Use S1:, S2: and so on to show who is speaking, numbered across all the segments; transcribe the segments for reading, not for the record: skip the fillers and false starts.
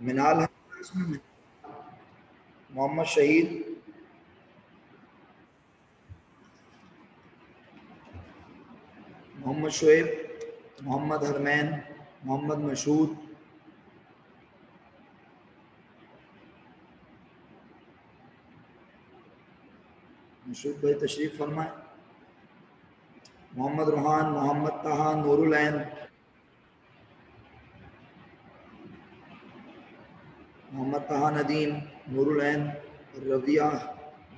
S1: मिनाल है इसमें, मोहम्मद शहीद, मोहम्मद शुएब, मोहम्मद हरमैन, मोहम्मद मशहूद, मशहूद भाई तशरीफ फरमाए, मोहम्मद रूहान, मोहम्मद ताहा, नूरुल ऐन, मोहम्मद ताहा नदीम, नूरुल ऐन, रविया,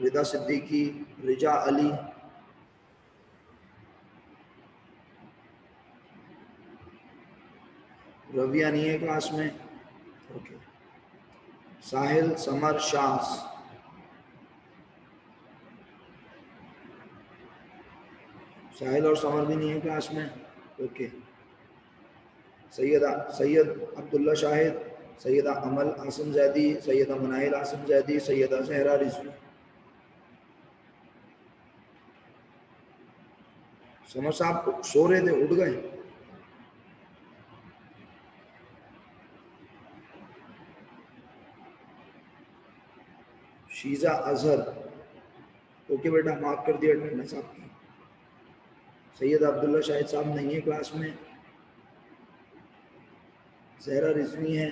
S1: रिदा सिद्दीकी, रिजा अली, रविया नहीं है क्लास में, ओके। साहिल समर शास, साहिल और समर भी नहीं है क्लास में, ओके। सैयद अब्दुल्ला शाहिद, सैयदा अमल आसिम जैदी, सैयदा मुनाहिल आसिम जैदी, सैयदा जहरा रिजवी। समर साहब सो रहे थे, उठ गए? शीजा अजहर, ओके बेटा, माफ कर दिया अटेंडेंस आपकी। सैयद अब्दुल्ला शाहिद साहब नहीं है क्लास में, जहरा रिजवी है,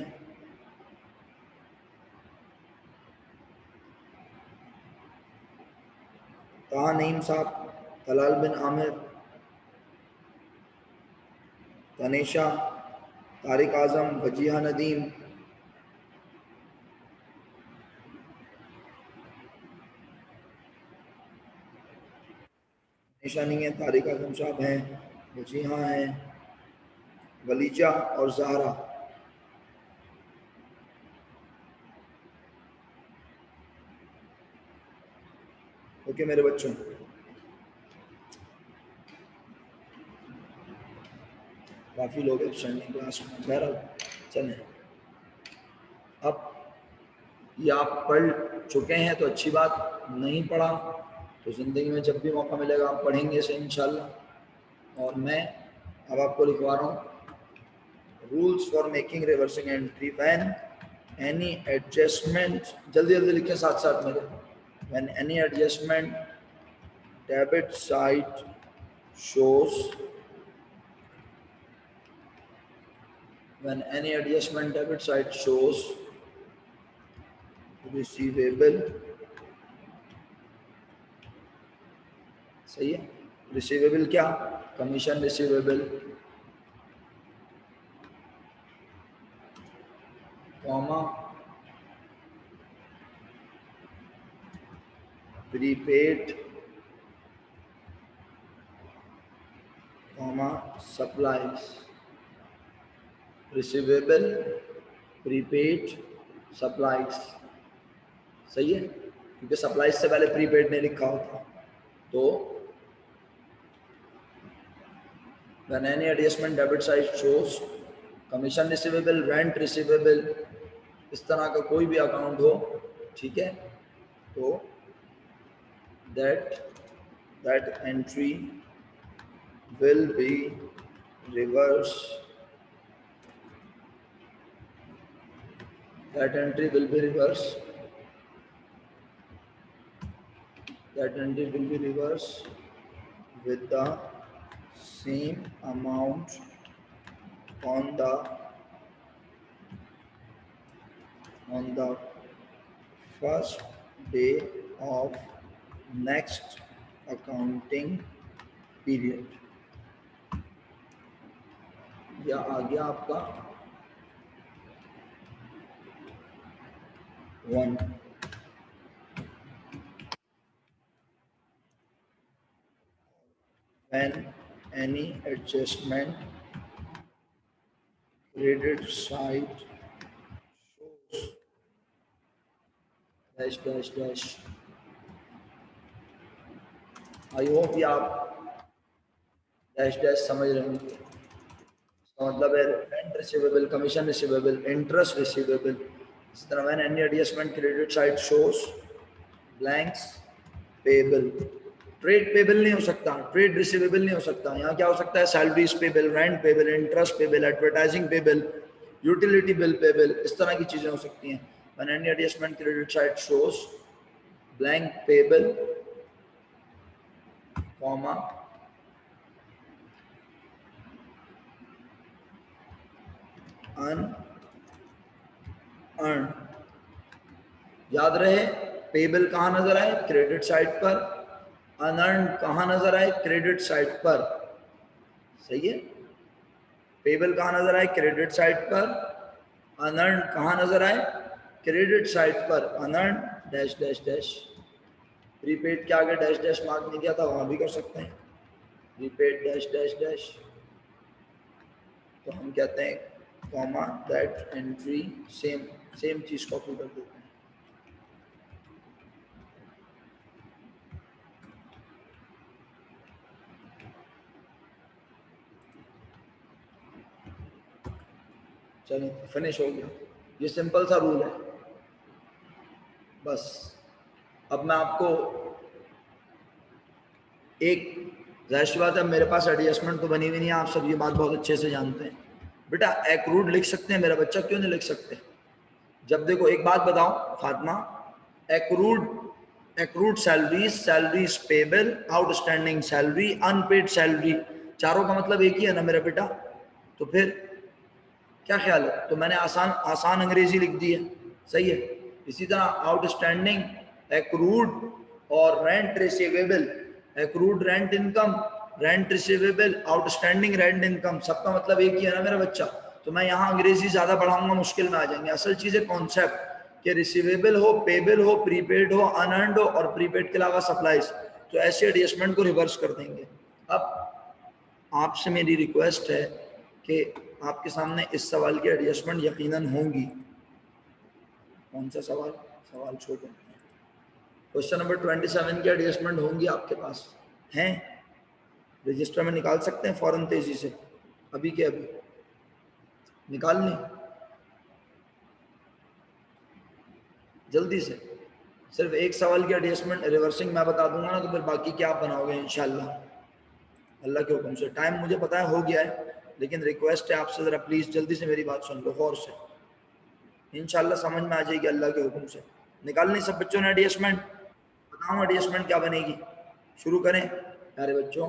S1: ताहा नईम साहब, तलाल बिन आमिर, तनेशा, तारिक आजम, वजीहा नदीम, तनेशा नहीं है, तारिक आजम साहब हैं, वजीहा हैं, वलीजा और जहरा। ओके मेरे बच्चों, काफ़ी लोग एब्सेंट हैं क्लास में, बहरहाल चलें। अब ये आप पढ़ चुके हैं तो अच्छी बात, नहीं पढ़ा तो ज़िंदगी में जब भी मौका मिलेगा आप पढ़ेंगे इसे इंशाल्लाह। और मैं अब आपको लिखवा रहा हूँ rules for making reversing entry when any adjustment, जल्दी जल्दी लिखें साथ साथ मेरे। When any adjustment debit side shows, when any adjustment debit side shows receivable, सही है, रिसीवेबल क्या, commission receivable, comma prepaid, comma supplies, receivable, prepaid, supplies, सही है, क्योंकि सप्लाईज से पहले प्रीपेड नहीं लिखा होता। तो when any adjustment debit side shows commission receivable, rent receivable, इस तरह का कोई भी अकाउंट हो, ठीक है, तो that entry will be reversed, that entry will be reversed, that entry will be reversed with the same amount on the first day of next accounting period। या आ गया आपका 1। when any adjustment credit side shows dash dash dash, I hope ये आप dash dash समझ रहे होंगे। इसका मतलब है rent receivable, commission receivable, interest receivable. इसी तरह when any adjustment credit side shows blanks payable, trade payable नहीं हो सकता, ट्रेड रिसीवेबल नहीं हो सकता। यहाँ क्या हो सकता है, salaries payable, rent payable, interest payable, advertising payable, utility bill payable, इस तरह की चीजें हो सकती हैं। When any adjustment credit side shows blank payable, comma unearned, याद रहे पेबल कहाँ नजर आए, क्रेडिट साइड पर, अनअर्न्ड कहाँ नजर आए, क्रेडिट साइड पर। सही है, पेबल कहाँ नजर आए, क्रेडिट साइड पर, अनअर्न्ड कहाँ नजर आए, क्रेडिट साइड पर, unearned dash dash dash. Prepaid के आगे डैश डैश मार्क नहीं किया था, वहां भी कर सकते हैं, प्रीपेड डैश डैश डैश। तो हम कहते हैं कॉमा दैट एंट्री, सेम चीज कॉपी कर देते हैं। चलो फिनिश हो गया, ये सिंपल सा रूल है बस। अब मैं आपको एक, जाहिर सी बात है मेरे पास एडजस्टमेंट तो बनी हुई नहीं है, आप सब ये बात बहुत अच्छे से जानते हैं। बेटा एक्रूड लिख सकते हैं, मेरा बच्चा क्यों नहीं लिख सकते? जब देखो एक बात बताओ Fatima, accrued salaries, salaries payable, outstanding salary, unpaid salary, चारों का मतलब एक ही है ना मेरा बेटा। तो फिर क्या ख्याल है? तो मैंने आसान अंग्रेजी लिख दी है, सही है। इसी तरह आउटस्टैंडिंग, एक्रूड और rent receivable, accrued rent income, rent receivable, outstanding rent income, सबका मतलब एक ही है ना मेरा बच्चा। तो मैं यहाँ अंग्रेजी ज्यादा पढ़ाऊंगा, मुश्किल में आ जाएंगे। असल चीज है कॉन्सेप्ट कि रिसीवेबल हो, पेबल हो, प्रीपेड हो, अनअर्न्ड हो और प्रीपेड के अलावा सप्लाईज, तो ऐसे एडजस्टमेंट को रिवर्स कर देंगे। अब आपसे मेरी रिक्वेस्ट है कि आपके सामने इस सवाल की एडजस्टमेंट यकीनन होंगी। कौन सा सवाल? सवाल छोटे। क्वेश्चन नंबर 27 की एडजस्टमेंट होंगी आपके पास हैं? रजिस्टर में निकाल सकते हैं फौरन तेजी से, अभी के अभी निकाल लें जल्दी से। सिर्फ एक सवाल की एडजस्टमेंट रिवर्सिंग मैं बता दूंगा ना, तो फिर बाकी क्या आप बनाओगे इंशाल्लाह अल्लाह के हुक्म से। टाइम मुझे पता है हो गया है, लेकिन रिक्वेस्ट है आपसे जरा प्लीज जल्दी से मेरी बात सुन लो गौर से, इंशाल्लाह समझ में आ जाएगी अल्लाह के हुक्म से। निकालनी सब बच्चों ने एडजस्टमेंट? बताओ एडजस्टमेंट क्या बनेगी, शुरू करें प्यारे बच्चों।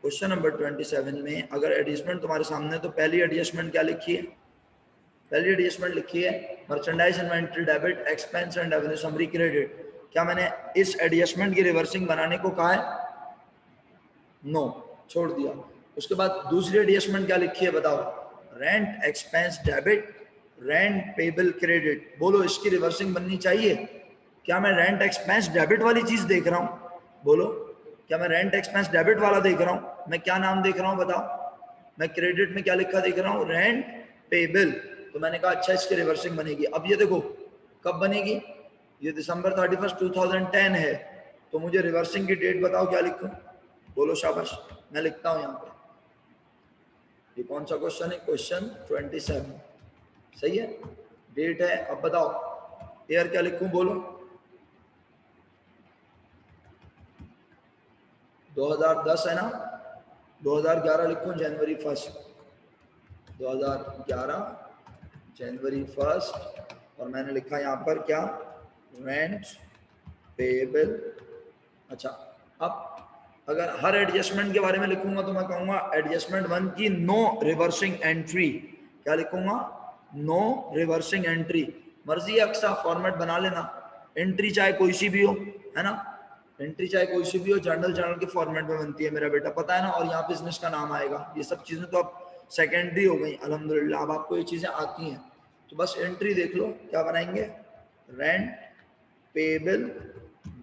S1: क्वेश्चन नंबर 27 में अगर एडजस्टमेंट तुम्हारे सामने, तो पहली एडजस्टमेंट क्या लिखी है? पहली एडजस्टमेंट लिखी है merchandise inventory debit, expense and revenue summary credit. क्या मैंने इस एडजस्टमेंट की रिवर्सिंग बनाने को कहा है? नो, छोड़ दिया। उसके बाद दूसरी एडजस्टमेंट क्या लिखी है बताओ? Rent expense debit, rent payable credit. बोलो इसकी रिवर्सिंग बननी चाहिए। क्या मैं रेंट एक्सपेंस डेबिट वाली चीज देख रहा हूं? बोलो, क्या मैं रेंट एक्सपेंस डेबिट वाला देख रहा हूं? मैं क्या नाम देख रहा हूं बताओ? मैं क्रेडिट में क्या लिखा देख रहा हूं? Rent payable. तो मैंने कहा अच्छा इसकी रिवर्सिंग बनेगी। अब ये देखो कब बनेगी, ये दिसंबर 31 2010 है, तो मुझे रिवर्सिंग की डेट बताओ क्या लिखूं? बोलो शाबाश, मैं लिखता हूं यहां पे। ये कौन सा क्वेश्चन है? क्वेश्चन 27, सही है, डेट है। अब बताओ ईयर क्या लिखूं? बोलो 2010 है ना? 2011 लिखूं? जनवरी 1, 2011 जनवरी 1, और मैंने लिखा यहाँ पर क्या? Rent payable. अच्छा, अब अगर हर एडजस्टमेंट के बारे में लिखूंगा तो मैं कहूंगा एडजस्टमेंट 1 की नो रिवर्सिंग एंट्री। क्या लिखूंगा? No reversing entry. मर्जी अक्सा फॉर्मेट बना लेना, एंट्री चाहे कोई सी भी हो, है ना? एंट्री चाहे कोई सी भी हो, जर्नल के फॉर्मेट में बनती है मेरा बेटा, पता है ना? और यहाँ बिजनेस का नाम आएगा। ये सब चीजें तो अब सेकेंडरी हो गई अल्हम्दुलिल्लाह, अब आपको ये चीजें आती हैं। तो बस एंट्री देख लो क्या बनाएंगे? रेंट पेबल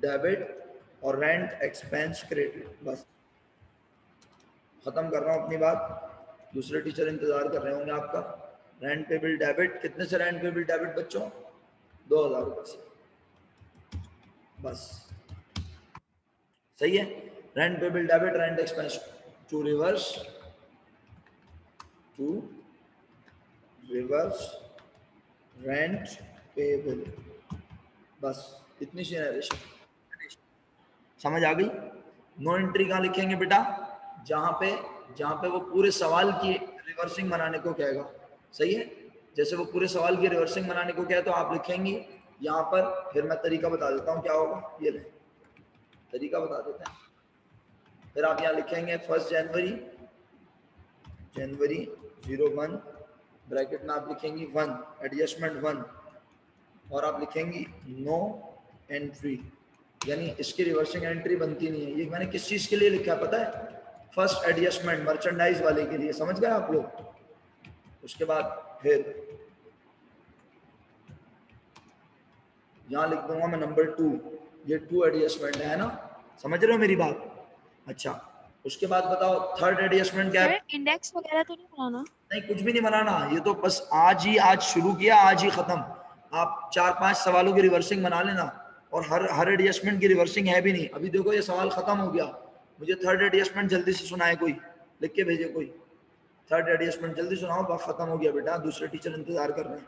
S1: डेबिट और रेंट एक्सपेंस क्रेडिट। बस खत्म कर रहा हूं अपनी बात, दूसरे टीचर इंतजार कर रहे होंगे आपका। रेंट पेबल डेबिट, कितने से रेंट पेबल डेबिट बच्चों? 2000 रुपए से, बस सही है। Rent payable debit, rent expense to reverse rent payable, बस इतनी सी नरेशन समझ आ गई? नो एंट्री कहाँ लिखेंगे बेटा? जहां पे वो पूरे सवाल की रिवर्सिंग बनाने को कहेगा, सही है। जैसे वो पूरे सवाल की रिवर्सिंग बनाने को क्या है तो आप लिखेंगी यहाँ पर, फिर मैं तरीका बता देता हूँ क्या होगा, ये ले तरीका बता देते हैं। फिर आप यहाँ लिखेंगे 1 जनवरी 01 ब्रैकेट में आप लिखेंगी 1 एडजस्टमेंट 1 और आप लिखेंगी नो एंट्री, यानी इसकी रिवर्सिंग एंट्री बनती नहीं है। ये मैंने किस चीज के लिए लिखा है पता है? फर्स्ट एडजस्टमेंट मर्चेंडाइज वाले के लिए, समझ गए आप लोग। उसके बाद फिर यहां लिख दूंगा मैं नंबर 2, ये 2 एडजस्टमेंट है ना, समझ रहे हो मेरी बात? अच्छा, उसके बाद बताओ थर्ड एडजस्टमेंट क्या है?
S2: इंडेक्स वगैरह तो नहीं बनाना?
S1: नहीं, कुछ भी नहीं बनाना, ये तो बस आज शुरू किया, आज ही खत्म। आप 4-5 सवालों की रिवर्सिंग बना लेना, और हर एडजस्टमेंट की रिवर्सिंग है भी नहीं। अभी देखो ये सवाल खत्म हो गया, मुझे थर्ड एडजस्टमेंट जल्दी से सुनाए, कोई लिख के भेजे कोई, थर्ड एडजस्टमेंट जल्दी सुनाओ, बात खत्म हो गया बेटा, दूसरे टीचर इंतजार कर रहे हैं,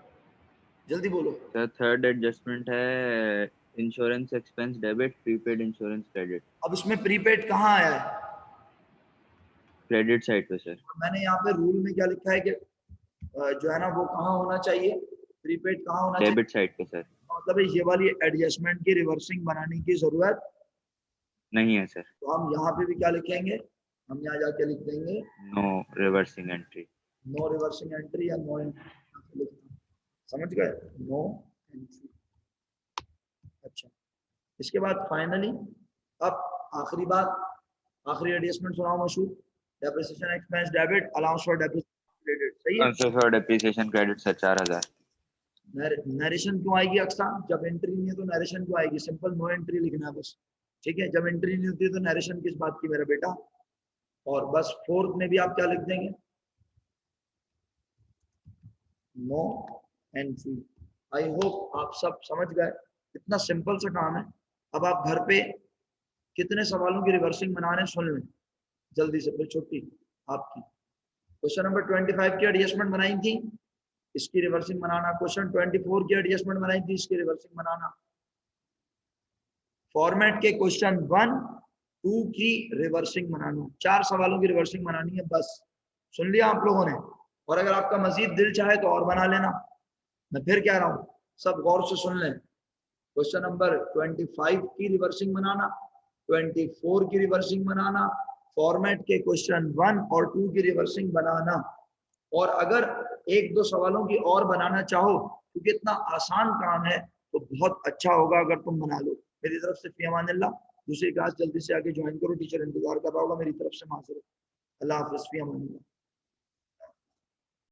S1: जल्दी बोलो।
S3: सर थर्ड एडजस्टमेंट है insurance expense debit prepaid insurance credit.
S1: अब इसमें प्रीपेड कहाँ आया है?
S3: क्रेडिट साइड पे सर।
S1: मैंने यहाँ पे रूल में क्या लिखा है कि जो है ना वो कहाँ होना चाहिए, प्रीपेड कहाँ होना चाहिए?
S3: डेबिट साइड पे सर।
S1: मतलब ये वाली एडजस्टमेंट की रिवर्सिंग बनाने की जरूरत
S3: नहीं है सर।
S1: तो हम यहाँ पे भी क्या लिखेंगे, हम यहाँ जाके लिख देंगे
S3: no reversing entry.
S1: No reversing entry या नो एंट्री, समझ गए, नो एंट्री। अच्छा, इसके बाद फाइनली अब आखिरी बात, आखिरी एडजस्टमेंट सुनाओ मशहूर, depreciation expense debit allowance for depreciation credit, सही है?
S3: For depreciation credit sir 4000।
S1: Narration क्यों आएगी अक्सा? जब एंट्री नहीं है तो नरेशन क्यों आएगी? सिंपल नो एंट्री लिखना है बस, ठीक है? जब एंट्री नहीं होती है तो नरेशन किस बात की मेरा बेटा? और बस फोर्थ में भी आप क्या लिख देंगे, नो एंट्री। आई होप आप सब समझ गए, इतना सिंपल सा काम है। अब आप घर पे कितने सवालों की रिवर्सिंग बना रहे हैं सुन लें जल्दी से, फिर छुट्टी आपकी। क्वेश्चन नंबर 25 की एडजस्टमेंट बनाई थी, इसकी रिवर्सिंग बनाना। क्वेश्चन 24 की एडजस्टमेंट बनाई थी, इसकी रिवर्सिंग बनाना। फॉर्मेट के क्वेश्चन 1, 2 की रिवर्सिंग बनाना, 4 सवालों की रिवर्सिंग बनानी है बस। सुन लिया आप लोगों ने? और अगर आपका मजीद दिल चाहे तो और बना लेना, मैं फिर कह रहा हूं, सब गौर से सुन लें। क्वेश्चन नंबर 25 की रिवर्सिंग बनाना, 24 की रिवर्सिंग बनाना, फॉर्मेट के क्वेश्चन 1 और 2 की रिवर्सिंग बनाना। और अगर 1-2 सवालों की और बनाना चाहो, क्योंकि इतना आसान काम है, तो बहुत अच्छा होगा अगर तुम बना लो। मेरी तरफ से फी अमानिल्लाह, दूसरी क्लास जल्दी से आके ज्वाइन करो, टीचर इंतजार कर रहा होगा मेरी तरफ से। माजरत, अल्लाह हाफिज़, फी अमानिल्लाह।